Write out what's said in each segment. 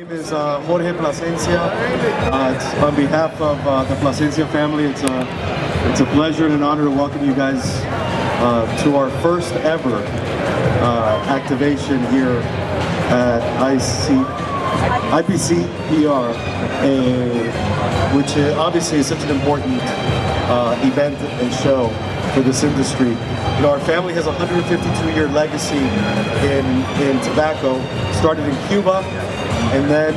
name is Jorge Plasencia. It's on behalf of the Plasencia family. It's a pleasure and an honor to welcome you guys to our first ever activation here at IPCPR, which obviously is such an important event and show for this industry. You know, our family has a 152-year legacy in tobacco. Started in Cuba and then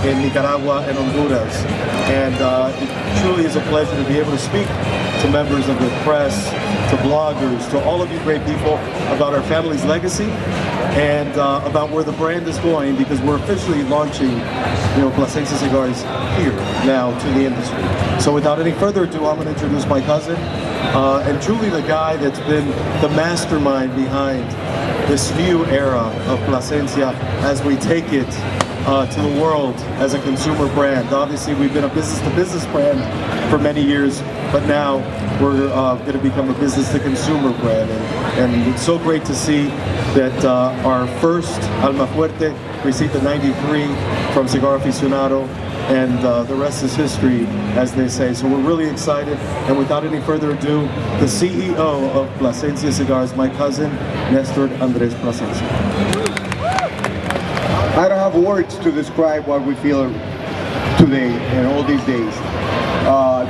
in Nicaragua and Honduras. And it truly is a pleasure to be able to speak to members of the press, to bloggers, to all of you great people about our family's legacy and about where the brand is going, because we're officially launching, you know, Plasencia Cigars here now to the industry. So without any further ado, I'm going to introduce my cousin and truly the guy that's been the mastermind behind this new era of Plasencia as we take it to the world as a consumer brand. Obviously, we've been a business-to-business brand for many years, but now we're going to become a business-to-consumer brand. And it's so great to see that our first Alma Fuerte received a 93 from Cigar Aficionado, and the rest is history, as they say. So we're really excited, and without any further ado, the CEO of Plasencia Cigars, my cousin, Nestor Andres Plasencia. I don't have words to describe what we feel today and all these days.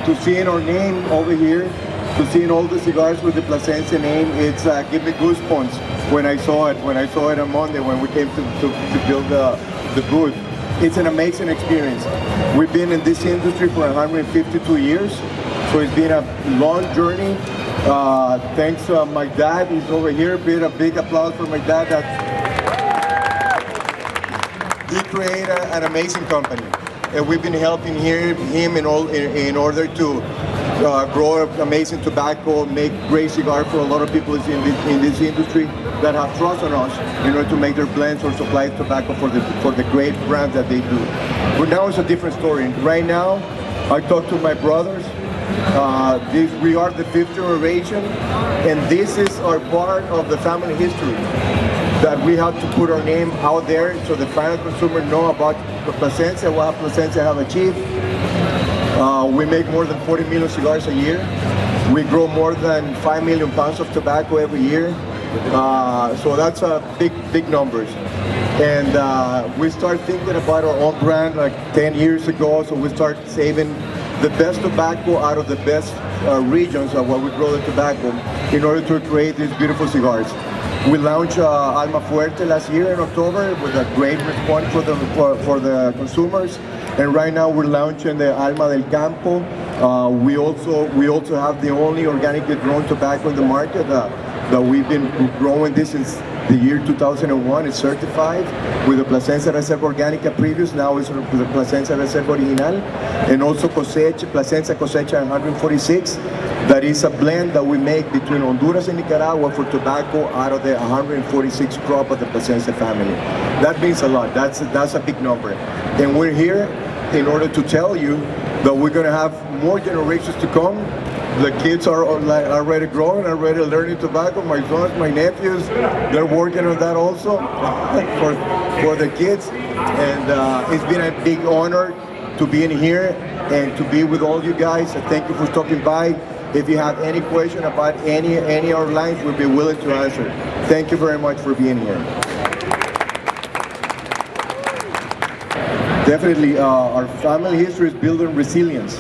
To seeing our name over here, to seeing all the cigars with the Plasencia name, it's give me goosebumps when I saw it on Monday when we came to build the booth. It's an amazing experience. We've been in this industry for 152 years, so it's been a long journey. Thanks to my dad, he's over here. A big applause for my dad. He created an amazing company, and we've been helping him in order to grow amazing tobacco, make great cigar for a lot of people in this industry that have trust on us in order to make their blends or supply tobacco for the great brands that they do. But now it's a different story. Right now, I talk to my brothers. We are the fifth generation, and this is our part of the family history, that we have to put our name out there so the final consumer know about the Plasencia, what Plasencia have achieved. We make more than 40 million cigars a year. We grow more than 5 million pounds of tobacco every year. So that's big numbers. And we start thinking about our own brand like 10 years ago, so we start saving the best tobacco out of the best regions of where we grow the tobacco in order to create these beautiful cigars. We launched Alma Fuerte last year in October with a great response for the consumers, and right now we're launching the Alma del Campo. We also have the only organically grown tobacco in the market that we've been growing this since the year 2001. It's certified with the Plasencia Reserva Orgánica previous. Now it's the Plasencia Reserva Original, and also Plasencia Cosecha 146. That is a blend that we make between Honduras and Nicaragua for tobacco out of the 146 crop of the Plasencia family. That means a lot. That's a big number. And we're here in order to tell you that we're going to have more generations to come. The kids are already growing, already learning tobacco. My sons, my nephews, they're working on that also for the kids. And it's been a big honor to be in here and to be with all you guys. Thank you for stopping by. If you have any question about any of our lines, we'll be willing to answer. Thank you very much for being here. Definitely, our family history is built on resilience.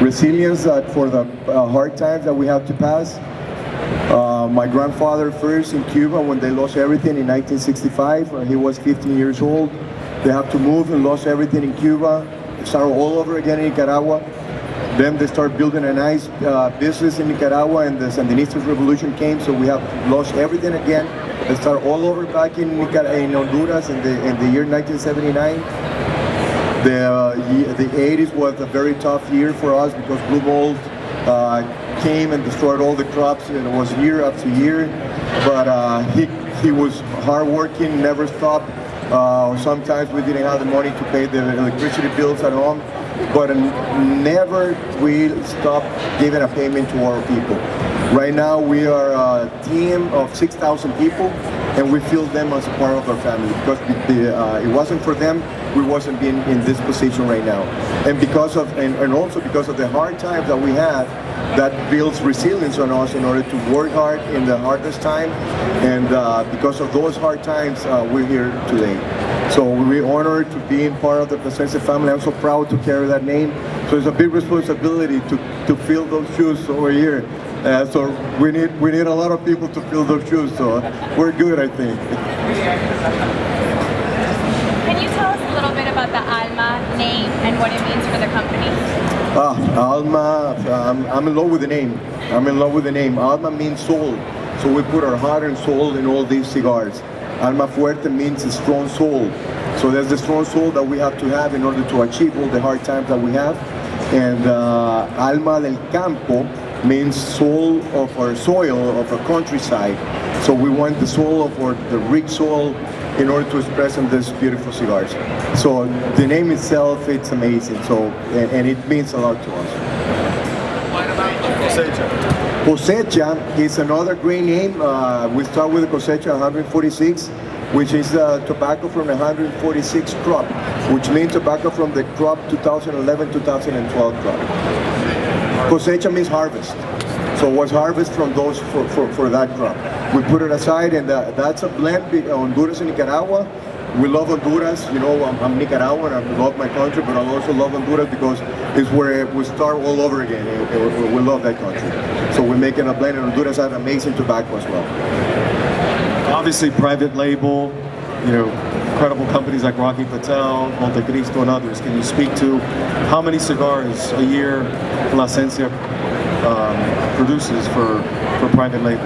Resilience for the hard times that we have to pass. My grandfather first in Cuba when they lost everything in 1965. When he was 15 years old. They have to move and lost everything in Cuba. Start all over again in Nicaragua. Then they start building a nice business in Nicaragua, and the Sandinista revolution came, so we have lost everything again. They start all over back in Honduras in the year 1979. The 80s was a very tough year for us because blue mold came and destroyed all the crops, and it was year after year. But he was hardworking, never stopped. Sometimes we didn't have the money to pay the electricity bills at home, but never we stopped giving a payment to our people. Right now we are a team of 6,000 people, and we feel them as a part of our family, because it wasn't for them, we wasn't being in this position right now. And because of, and also because of the hard times that we had, that builds resilience on us in order to work hard in the hardest time. And because of those hard times, we're here today. So we're honored to be part of the Plasencia family. I'm so proud to carry that name. So it's a big responsibility to fill those shoes over here. So we need a lot of people to fill those shoes. So we're good, I think. Can you tell us a little bit about the Alma name and what it means for the company? Alma, I'm in love with the name. I'm in love with the name. Alma means soul. So we put our heart and soul in all these cigars. Alma Fuerte means a strong soul. So there's the strong soul that we have to have in order to achieve all the hard times that we have. And Alma del Campo means soul of our soil, of our countryside. So we want the soul of the rich soil in order to express in these beautiful cigars. So the name itself, it's amazing. So, and it means a lot to us. Cosecha is another great name. We start with the Cosecha 146, which is tobacco from the 146 crop, which means tobacco from the crop 2011-2012 crop. Cosecha means harvest. So what's harvest from those for that crop. We put it aside, and that's a blend between Honduras and Nicaragua. We love Honduras. You know, I'm Nicaraguan. I love my country, but I also love Honduras because it's where we start all over again. We love that country. So we're making a blend, and Honduras has amazing tobacco as well. Obviously, private label, you know, incredible companies like Rocky Patel, Montecristo, and others. Can you speak to how many cigars a year Plasencia produces for private label?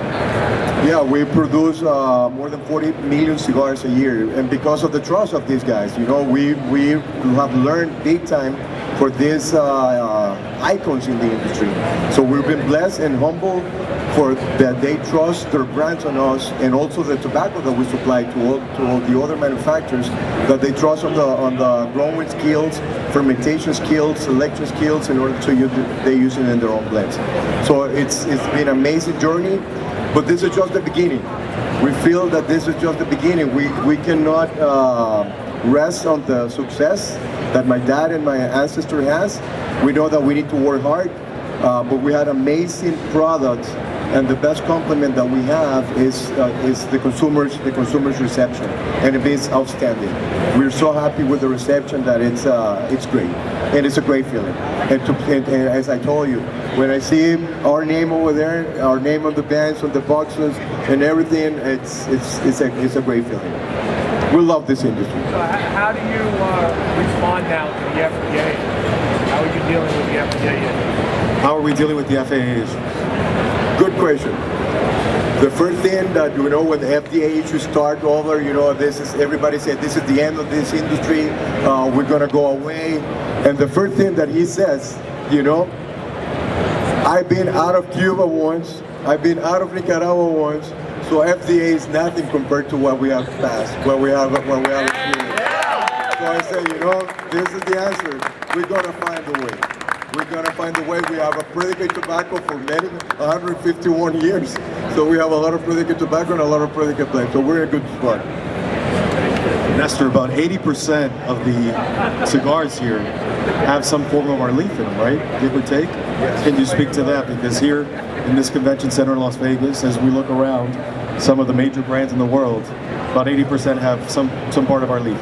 Yeah, we produce more than 40 million cigars a year, and because of the trust of these guys, you know, we have learned big time for these icons in the industry. So we've been blessed and humble for that they trust their brands on us, and also the tobacco that we supply to all the other manufacturers, that they trust on the growing skills, fermentation skills, selection skills, in order to use they use it in their own blends. So it's been an amazing journey, but this is just the beginning. We feel that this is just the beginning. We cannot rest on the success that my dad and my ancestor has. We know that we need to work hard, but we had amazing products. And the best compliment that we have is the consumers' reception, and it is outstanding. We're so happy with the reception that it's great, and it's a great feeling. And as I told you, when I see our name over there, our name on the bands, on the boxes, and everything, it's a great feeling. We love this industry. So how do you respond now to the FDA? How are you dealing with the FDA? How are we dealing with the FAA's? Good question. The first thing that, you know, when the FDA issues start over, you know, everybody said this is the end of this industry, we're gonna go away. And the first thing that he says, you know, I've been out of Cuba once, I've been out of Nicaragua once, so FDA is nothing compared to what we have passed, what we have experienced. So I say, you know, this is the answer. We're gonna find a way. We're gonna find a way. We have a predicate tobacco for many, 151 years. So we have a lot of predicate tobacco and a lot of predicate blends. So we're in a good spot. Nestor, about 80% of the cigars here have some form of our leaf in them, right? Give or take? Yes. Can you speak to that? Because here in this convention center in Las Vegas, as we look around, some of the major brands in the world, about 80% have some part of our leaf.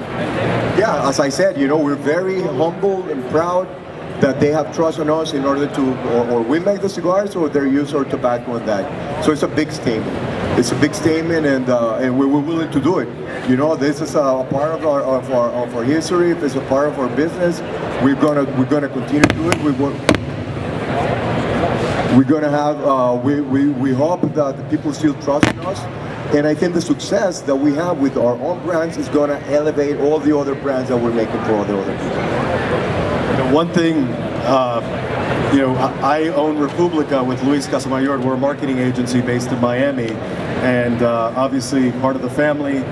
Yeah, as I said, you know, we're very humble and proud that they have trust on us in order to, or we make the cigars, or they use our tobacco on that. So it's a big statement. It's a big statement, and we're willing to do it. You know, this is a part of our history. It's a part of our business. We're gonna continue to do it. We're gonna have. We hope that the people still trust in us. And I think the success that we have with our own brands is gonna elevate all the other brands that we're making for all the other people. One thing, you know, I own República with Luis Casamayor. We're a marketing agency based in Miami, and obviously part of the family.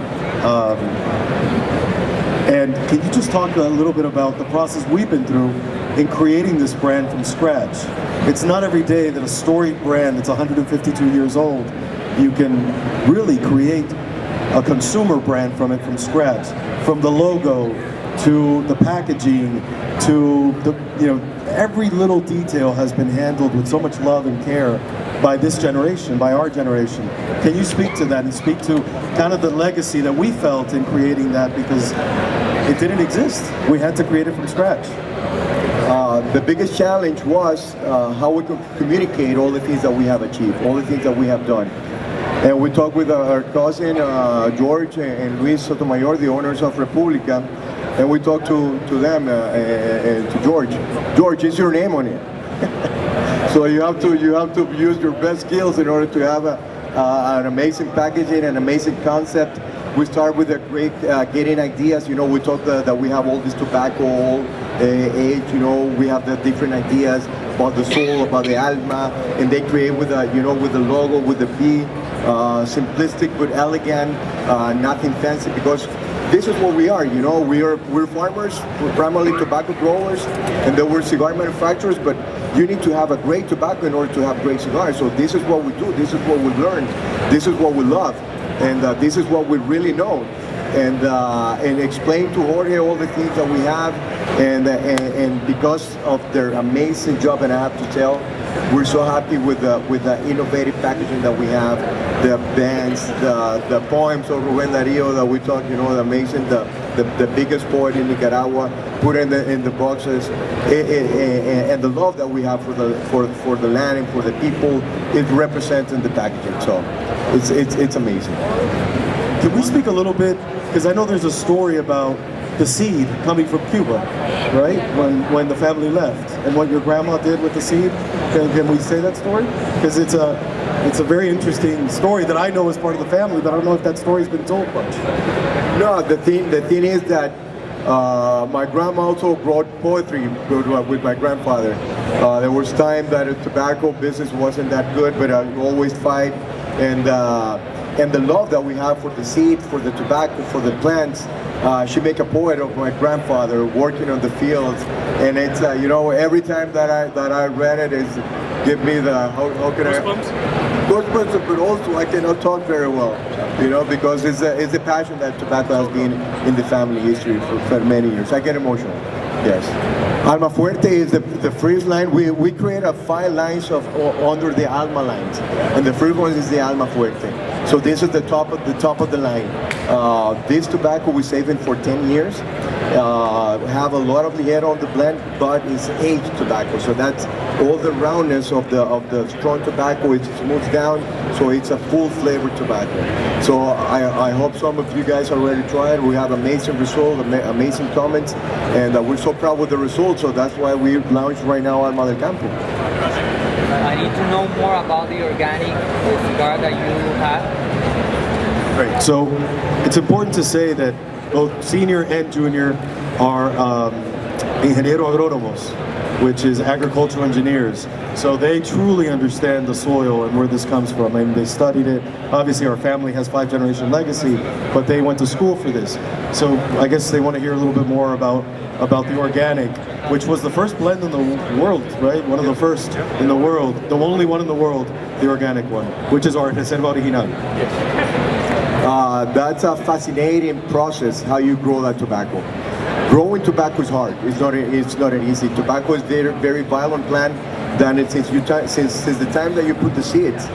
And can you just talk a little bit about the process we've been through in creating this brand from scratch? It's not every day that a storied brand that's 152 years old, you can really create a consumer brand from it from scratch, from the logo to the packaging, to the, every little detail has been handled with so much love and care by this generation, by our generation. Can you speak to that and speak to kind of the legacy that we felt in creating that, because it didn't exist. We had to create it from scratch. The biggest challenge was how we could communicate all the things that we have achieved, all the things that we have done. And we talked with our cousin George and Luis Sotomayor, the owners of República, and we talked to them, to George. George, is your name on it? So you have to use your best skills in order to have an amazing packaging, an amazing concept. We start with a great getting ideas. We talked that we have all this tobacco age. We have the different ideas about the soul, about the alma, and they create with with the logo, with the B, simplistic but elegant, nothing fancy, because this is what we are. We're farmers. We're primarily tobacco growers, and then we're cigar manufacturers. But you need to have a great tobacco in order to have great cigars. So this is what we do. This is what we learn. This is what we love. And this is what we really know, and explain to Jorge all the things that we have, and because of their amazing job, and I have to tell, we're so happy with the innovative packaging that we have, the bands, the poems of Rubén Darío that we talked, the amazing, the biggest poet in Nicaragua, put in the boxes, and the love that we have for the land and for the people, it represents in the packaging. So it's amazing. Can we speak a little bit, because I know there's a story about the seed coming from Cuba, right? When the family left, and what your grandma did with the seed. Can we say that story? Because it's a very interesting story that I know as part of the family, but I don't know if that story's been told much. No, the thing is that my grandma also wrote poetry with my grandfather. There was time that the tobacco business wasn't that good, but I always fight, and the love that we have for the seed, for the tobacco, for the plants. She make a poet of my grandfather working on the fields, and it's every time that I read it, is give me the how can goosebumps, but also I cannot talk very well, because it's a passion that tobacco has been in the family history for many years. I get emotional. Yes. Alma Fuerte is the first line. We created 5 lines under the Alma lines, and the first one is the Alma Fuerte. So this is the top of the line. This tobacco we saving for 10 years. Have a lot of the head on the blend, but it's aged tobacco. So that's all the roundness of the strong tobacco. It smooths down, so it's a full flavored tobacco. So I hope some of you guys already tried. We have amazing results, amazing comments, and we're so proud with the results. So that's why we launched right now Alma del Campo. I need to know more about the organic cigar that you have. Right. So it's important to say that both senior and junior are ingeniero agrónomos, which is agricultural engineers. So they truly understand the soil and where this comes from. I mean, they studied it. Obviously, our family has 5-generation legacy, but they went to school for this. So I guess they want to hear a little bit more about the organic, which was the first blend in the world, right? One of the first in the world, the only one in the world, the organic one, which is our Reserva Original. That's a fascinating process, how you grow that tobacco. Growing tobacco is hard. It's not an easy. Tobacco is very, very violent plant. Then since the time that you put the seeds,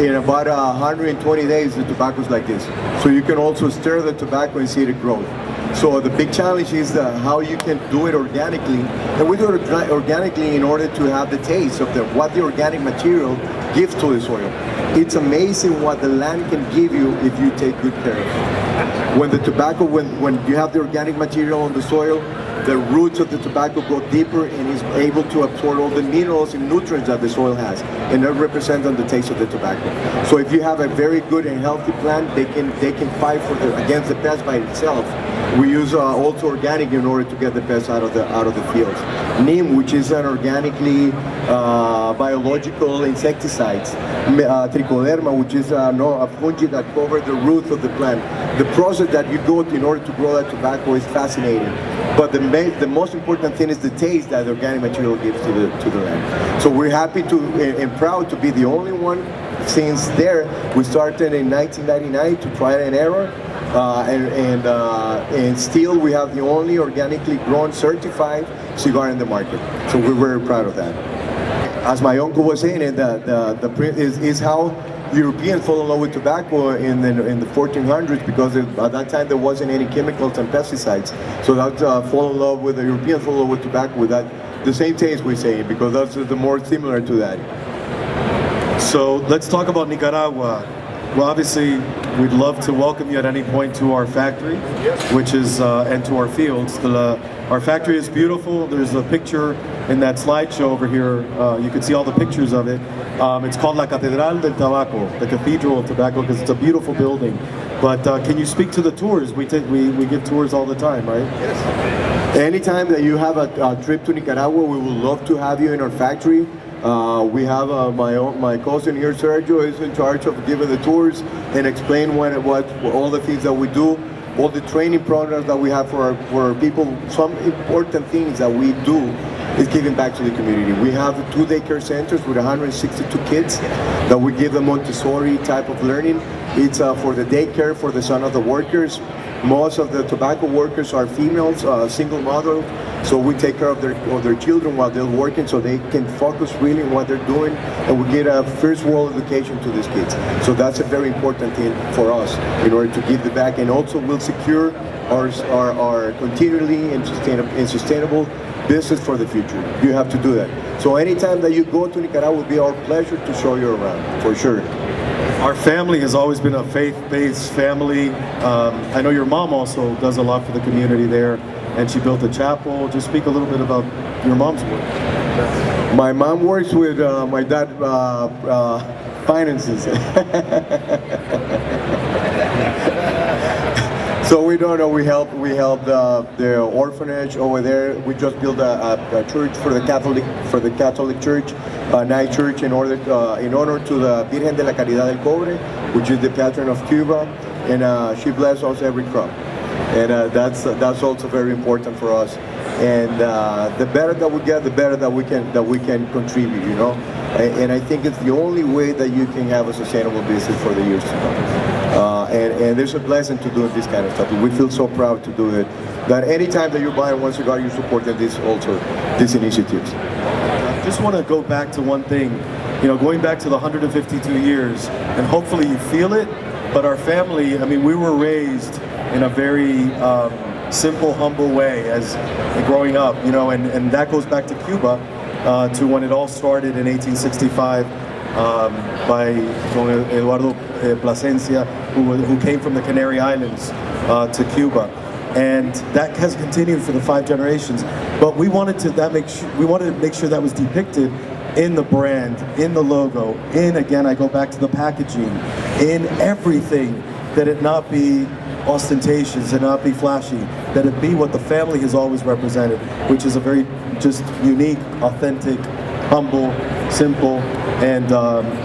in about 120 days, the tobacco is like this. So you can also stir the tobacco and see it grow. So the big challenge is how you can do it organically, and we do it organically in order to have the taste of what the organic material gives to the soil. It's amazing what the land can give you if you take good care of it. When the tobacco, when you have the organic material on the soil, the roots of the tobacco go deeper and is able to absorb all the minerals and nutrients that the soil has, and that represents on the taste of the tobacco. So if you have a very good and healthy plant, they can fight against the pest by itself. We use also organic in order to get the pests out of the fields. Neem, which is an organically biological insecticides. Trichoderma, which is a fungi that covers the roots of the plant. The process that you go in order to grow that tobacco is fascinating. But the most important thing is the taste that the organic material gives to the land. So we're happy and proud to be the only one. Since there, we started in 1999 to try and error, and still we have the only organically grown certified cigar in the market. So we're very proud of that. As my uncle was saying, the print is how Europeans fall in love with tobacco in the 1400s, because at that time there wasn't any chemicals and pesticides. So that fall in love with the Europeans fall in love with tobacco with that the same taste, we say, because that's the more similar to that. So let's talk about Nicaragua. Well, obviously, we'd love to welcome you at any point to our factory, which is, and to our fields. Our factory is beautiful. There's a picture in that slideshow over here. You can see all the pictures of it. It's called La Catedral del Tabaco, the Cathedral of Tobacco, because it's a beautiful building. But can you speak to the tours? We give tours all the time, right? Yes. Anytime that you have a trip to Nicaragua, we would love to have you in our factory. We have my cousin here, Sergio, is in charge of giving the tours and explain what all the things that we do, all the training programs that we have for our people. Some important things that we do is giving back to the community. We have 2 daycare centers with 162 kids that we give them Montessori type of learning. It's for the daycare for the son of the workers. Most of the tobacco workers are females, single mothers, so we take care of their children while they're working, so they can focus really on what they're doing, and we get a first world education to these kids. So that's a very important thing for us in order to give the back, and also we'll secure our continually and sustainable business for the future. You have to do that. So anytime that you go to Nicaragua, it will be our pleasure to show you around, for sure. Our family has always been a faith-based family. I know your mom also does a lot for the community there, and she built a chapel. Just speak a little bit about your mom's work. My mom works with my dad finances. So we don't know. We help the orphanage over there. We just built a church for the Catholic Church, a night church in honor to the Virgen de la Caridad del Cobre, which is the patron of Cuba, and she blesses us every crop, and that's also very important for us. And the better that we get, the better that we can contribute, you know. And I think it's the only way that you can have a sustainable business for the years to come. And there's a blessing to doing this kind of stuff. We feel so proud to do it. That anytime that you're buying one cigar, you're supporting these initiatives. I just want to go back to one thing. You know, going back to the 152 years, and hopefully you feel it. But our family, I mean, we were raised in a very simple, humble way as growing up, you know, and that goes back to Cuba, to when it all started in 1865 by Eduardo Plasencia, who came from the Canary Islands to Cuba, and that has continued for the 5 generations. But we wanted to make sure that was depicted in the brand, in the logo, again I go back to the packaging, in everything, that it not be ostentatious and not be flashy, that it be what the family has always represented, which is a very just unique, authentic, humble, simple, and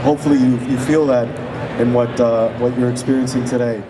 hopefully you feel that in what you're experiencing today.